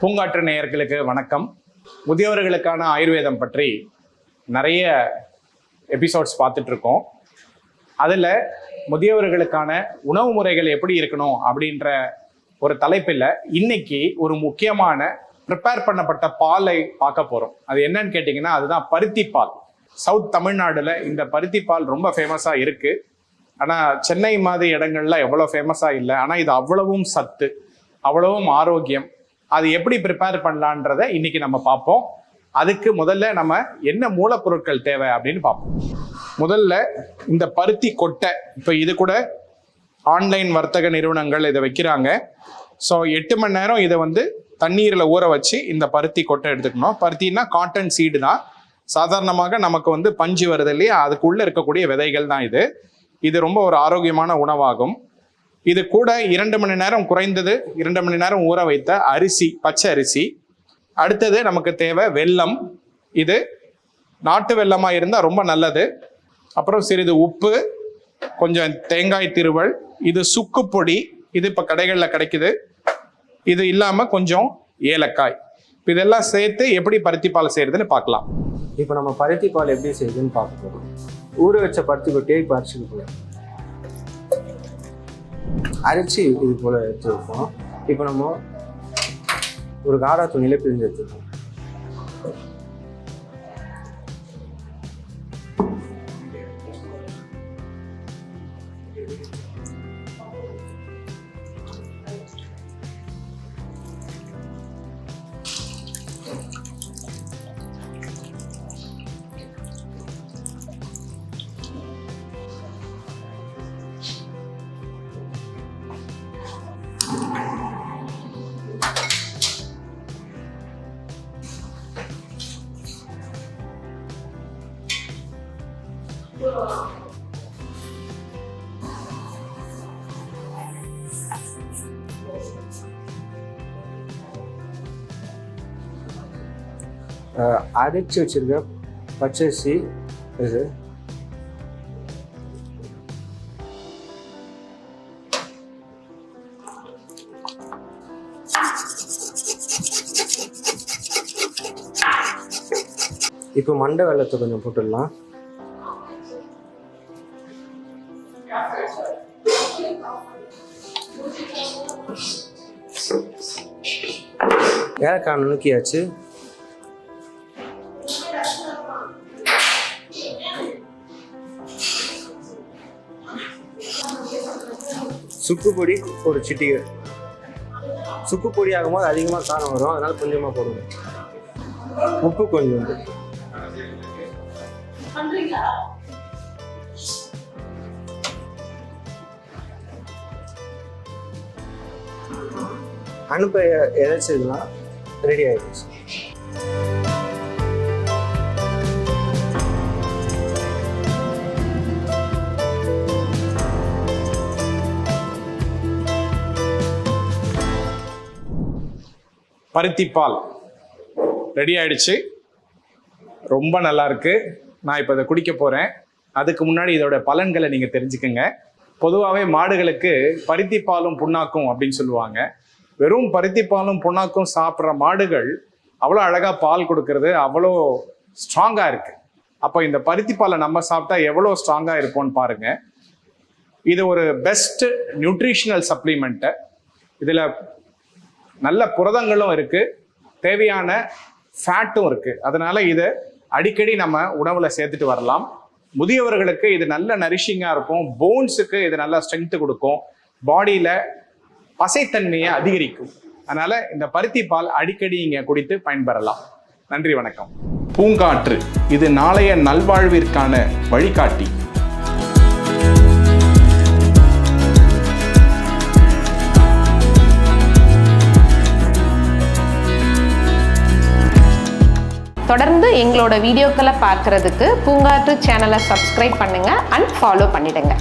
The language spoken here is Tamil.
பூங்காற்று நேயர்களுக்கு வணக்கம். முதியவர்களுக்கான ஆயுர்வேதம் பற்றி நிறைய எபிசோட்ஸ் பார்த்துட்டு இருக்கோம். அதில் முதியவர்களுக்கான உணவு முறைகள் எப்படி இருக்கணும் அப்படின்ற ஒரு தலைப்பில் இன்னைக்கு ஒரு முக்கியமான ப்ரிப்பேர் பண்ணப்பட்ட பாலை பார்க்க போகிறோம். அது என்னன்னு கேட்டிங்கன்னா அதுதான் பருத்தி பால். சவுத் தமிழ்நாடுல இந்த பருத்தி பால் ரொம்ப ஃபேமஸாக இருக்குது. ஆனால் சென்னை மாதிரி இடங்கள்ல எவ்வளோ ஃபேமஸாக இல்லை. ஆனால் இது அவ்வளவும் சத்து, அவ்வளவும் ஆரோக்கியம். அது எப்படி ப்ரிப்பேர் பண்ணலான்றதை இன்னைக்கு நம்ம பார்ப்போம். அதுக்கு முதல்ல நம்ம என்ன மூலப்பொருட்கள் தேவை அப்படின்னு பார்ப்போம். முதல்ல இந்த பருத்தி கொட்டை, இப்போ இது கூட ஆன்லைன் வர்த்தக நிறுவனங்கள் இதை வைக்கிறாங்க. ஸோ 8 மணி நேரம் இதை தண்ணீரில் ஊற வச்சு இந்த பருத்தி கொட்டை எடுத்துக்கணும். பருத்தின்னா காட்டன் சீடு தான். சாதாரணமாக நமக்கு பஞ்சு வருது இல்லையா, அதுக்குள்ளே இருக்கக்கூடிய விதைகள் தான் இது. இது ரொம்ப ஒரு ஆரோக்கியமான உணவாகும். இது கூட 2 மணி நேரம், குறைந்தது 2 மணி நேரம் ஊற வைத்த அரிசி, பச்சை அரிசி. அடுத்தது நமக்கு தேவை வெல்லம். இது நாட்டு வெல்லமாக இருந்தால் ரொம்ப நல்லது. அப்புறம் சிறிது உப்பு, கொஞ்சம் தேங்காய் திருவல், இது சுக்கு பொடி, இது இப்போ கடைகளில் கிடைக்குது. இது இல்லாமல் கொஞ்சம் ஏலக்காய். இதெல்லாம் சேர்த்து எப்படி பருத்தி பால் செய்யறதுன்னு பார்க்கலாம். இப்போ நம்ம பருத்தி பால் எப்படி செய்யுதுன்னு பார்க்க போகிறோம். ஊற வச்ச பருத்தி கொட்டையை இப்போ அரைச்சி இது போல் எடுத்து வைப்போம். இப்போ நம்ம ஒரு காடா துணியில் பிரிஞ்சு எடுத்துக்கோம். அரைச்சி வச்சிருக்க பச்சரிசி இது இப்போ மண்டை வெல்லத்தை கொஞ்சம் போட்டுடலாம். ஏலக்காய் நுணுக்கியாச்சு. சுக்கு பொடி ஒரு சிட்டிகை. சுக்கு பொடி ஆகும்போது அதிகமாக காரம் வரும், அதனால கொஞ்சமாக போடுவோம். உப்பு கொஞ்சம். அனுப்ப இறைச்சதுலாம் ரெடி ஆகிடுச்சு. பருத்தி பால் ரெடி ஆயிடுச்சு. ரொம்ப நல்லா இருக்கு. நான் இப்போ இதை குடிக்க போகிறேன். அதுக்கு முன்னாடி இதோட பலன்களை நீங்கள் தெரிஞ்சுக்கங்க. பொதுவாகவே மாடுகளுக்கு பருத்தி பாலும் புண்ணாக்கும் அப்படின்னு சொல்லுவாங்க. வெறும் பருத்தி பாலும் புண்ணாக்கும் சாப்பிட்ற மாடுகள் அவ்வளோ அழகாக பால் கொடுக்கறது, அவ்வளோ ஸ்ட்ராங்காக இருக்குது. அப்போ இந்த பருத்தி பாலை நம்ம சாப்பிட்டா எவ்வளோ ஸ்ட்ராங்காக இருப்போம்னு பாருங்கள். இது ஒரு பெஸ்ட் நியூட்ரிஷனல் சப்ளிமெண்ட்டு. இதில் நல்ல புரதங்களும் இருக்குது, தேவையான ஃபேட்டும் இருக்குது. அதனால் இதை அடிக்கடி நம்ம உணவில் சேர்த்துட்டு வரலாம். முதியவர்களுக்கு இது நல்ல நரிஷிங்காக இருக்கும். போன்ஸுக்கு இது நல்லா ஸ்ட்ரென்த்து கொடுக்கும். பாடியில் பசைத்தன்மையை அதிகரிக்கும். அதனால் இந்த பருத்தி பால் அடிக்கடி இங்கே குடித்து பயன்பெறலாம். நன்றி, வணக்கம். பூங்காற்று இது நாளைய நல்வாழ்விற்கான வழிகாட்டி. தொடர்ந்து எங்களோட வீடியோக்களை பார்க்கறதுக்கு பூங்காற்று சேனலை சப்ஸ்கிரைப் பண்ணுங்கள் அண்ட் ஃபாலோ பண்ணிடுங்க.